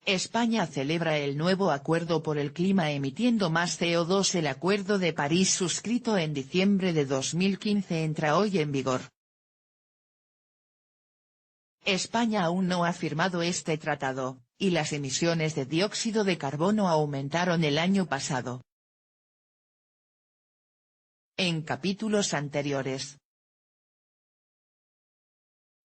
España celebra el nuevo Acuerdo por el Clima emitiendo más CO2. El Acuerdo de París suscrito en diciembre de 2015 entra hoy en vigor. España aún no ha firmado este tratado, y las emisiones de dióxido de carbono aumentaron el año pasado. En capítulos anteriores.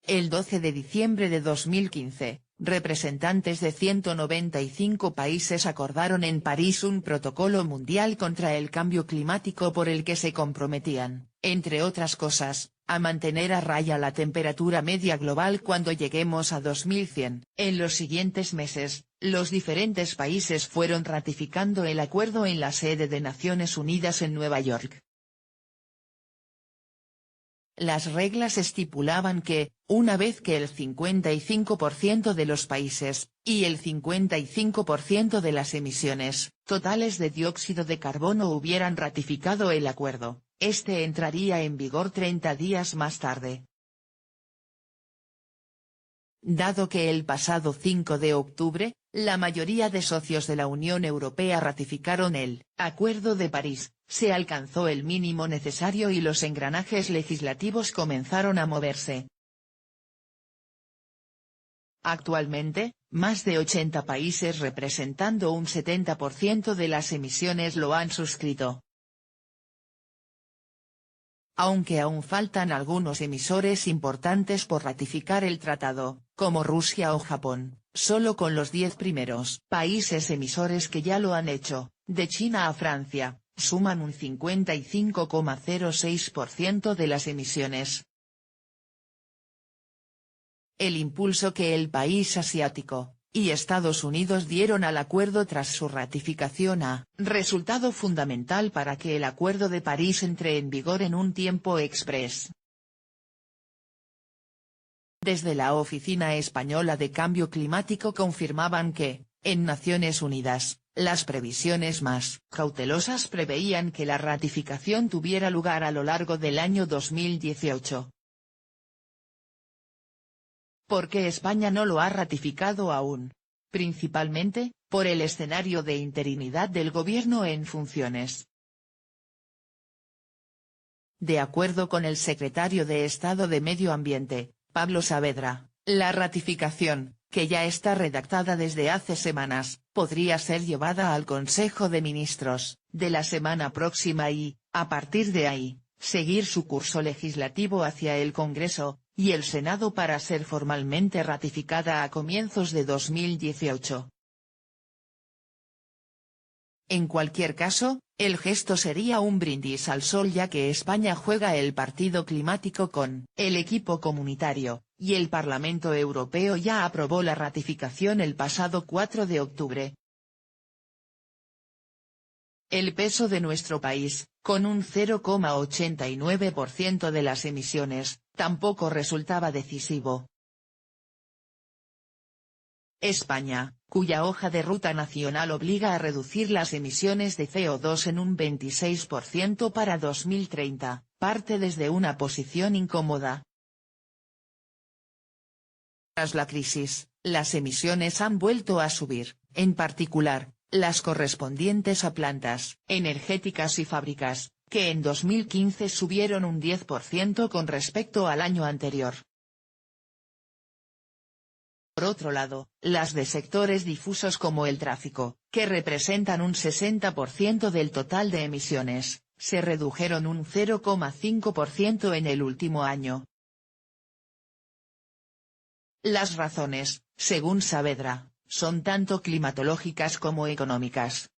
El 12 de diciembre de 2015, representantes de 195 países acordaron en París un protocolo mundial contra el cambio climático por el que se comprometían, entre otras cosas, a mantener a raya la temperatura media global cuando lleguemos a 2100. En los siguientes meses, los diferentes países fueron ratificando el acuerdo en la sede de Naciones Unidas en Nueva York. Las reglas estipulaban que, una vez que el 55% de los países, y el 55% de las emisiones totales de dióxido de carbono hubieran ratificado el acuerdo, este entraría en vigor 30 días más tarde. Dado que el pasado 5 de octubre, la mayoría de socios de la Unión Europea ratificaron el Acuerdo de París, se alcanzó el mínimo necesario y los engranajes legislativos comenzaron a moverse. Actualmente, más de 80 países representando un 70% de las emisiones lo han suscrito. Aunque aún faltan algunos emisores importantes por ratificar el tratado, como Rusia o Japón, solo con los 10 primeros países emisores que ya lo han hecho, de China a Francia, suman un 55,06% de las emisiones. El impulso que el país asiático y Estados Unidos dieron al acuerdo tras su ratificación ha resultado fundamental para que el Acuerdo de París entre en vigor en un tiempo express. Desde la Oficina Española de Cambio Climático confirmaban que, en Naciones Unidas, las previsiones más cautelosas preveían que la ratificación tuviera lugar a lo largo del año 2018. ¿Por qué España no lo ha ratificado aún? Principalmente, por el escenario de interinidad del gobierno en funciones. De acuerdo con el secretario de Estado de Medio Ambiente, Pablo Saavedra, la ratificación, que ya está redactada desde hace semanas, podría ser llevada al Consejo de Ministros de la semana próxima y, a partir de ahí, seguir su curso legislativo hacia el Congreso y el Senado para ser formalmente ratificada a comienzos de 2018. En cualquier caso, el gesto sería un brindis al sol ya que España juega el partido climático con el equipo comunitario, y el Parlamento Europeo ya aprobó la ratificación el pasado 4 de octubre. El peso de nuestro país, con un 0,89% de las emisiones, tampoco resultaba decisivo. España, cuya hoja de ruta nacional obliga a reducir las emisiones de CO2 en un 26% para 2030, parte desde una posición incómoda. Tras la crisis, las emisiones han vuelto a subir, en particular, las correspondientes a plantas energéticas y fábricas, que en 2015 subieron un 10% con respecto al año anterior. Por otro lado, las de sectores difusos como el tráfico, que representan un 60% del total de emisiones, se redujeron un 0,5% en el último año. Las razones, según Saavedra, son tanto climatológicas como económicas.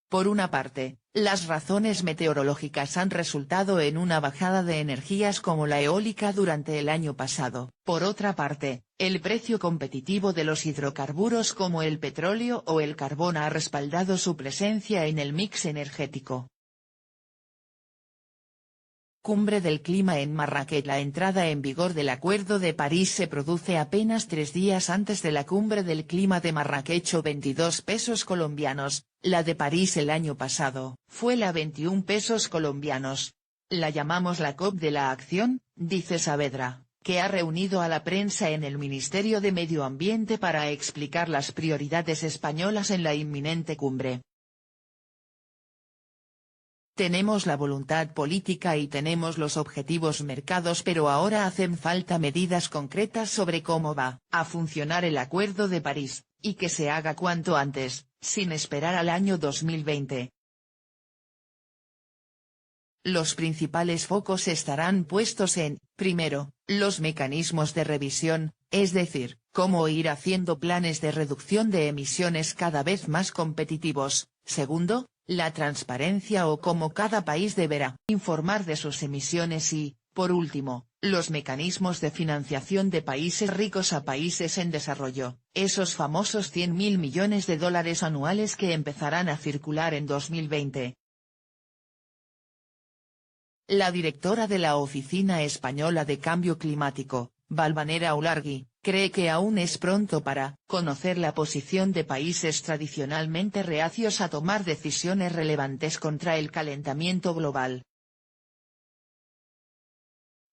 Por una parte, las razones meteorológicas han resultado en una bajada de energías como la eólica durante el año pasado. Por otra parte, el precio competitivo de los hidrocarburos como el petróleo o el carbón ha respaldado su presencia en el mix energético. Cumbre del Clima en Marrakech. La entrada en vigor del Acuerdo de París se produce apenas 3 días antes de la Cumbre del Clima de Marrakech o 22 pesos colombianos, la de París el año pasado fue la 21 pesos colombianos. La llamamos la COP de la acción, dice Saavedra, que ha reunido a la prensa en el Ministerio de Medio Ambiente para explicar las prioridades españolas en la inminente cumbre. Tenemos la voluntad política y tenemos los objetivos marcados, pero ahora hacen falta medidas concretas sobre cómo va a funcionar el Acuerdo de París, y que se haga cuanto antes, sin esperar al año 2020. Los principales focos estarán puestos en, primero, los mecanismos de revisión, es decir, cómo ir haciendo planes de reducción de emisiones cada vez más competitivos, segundo, la transparencia o cómo cada país deberá informar de sus emisiones y, por último, los mecanismos de financiación de países ricos a países en desarrollo, esos famosos 100.000 millones de dólares anuales que empezarán a circular en 2020. La directora de la Oficina Española de Cambio Climático, Valvanera Olargui, cree que aún es pronto para conocer la posición de países tradicionalmente reacios a tomar decisiones relevantes contra el calentamiento global.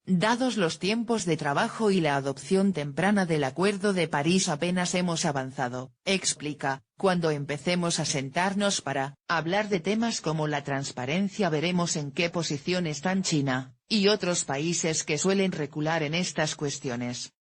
Dados los tiempos de trabajo y la adopción temprana del Acuerdo de París apenas hemos avanzado, explica, cuando empecemos a sentarnos para hablar de temas como la transparencia veremos en qué posición están China, y otros países que suelen recular en estas cuestiones.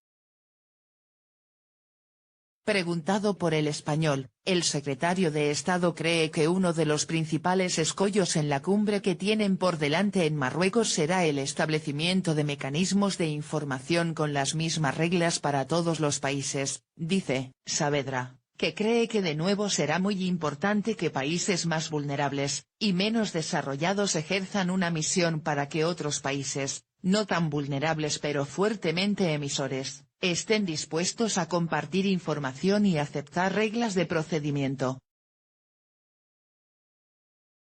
Preguntado por El Español, el secretario de Estado cree que uno de los principales escollos en la cumbre que tienen por delante en Marruecos será el establecimiento de mecanismos de información con las mismas reglas para todos los países, dice Saavedra, que cree que de nuevo será muy importante que países más vulnerables y menos desarrollados ejerzan una misión para que otros países, no tan vulnerables pero fuertemente emisores, estén dispuestos a compartir información y aceptar reglas de procedimiento.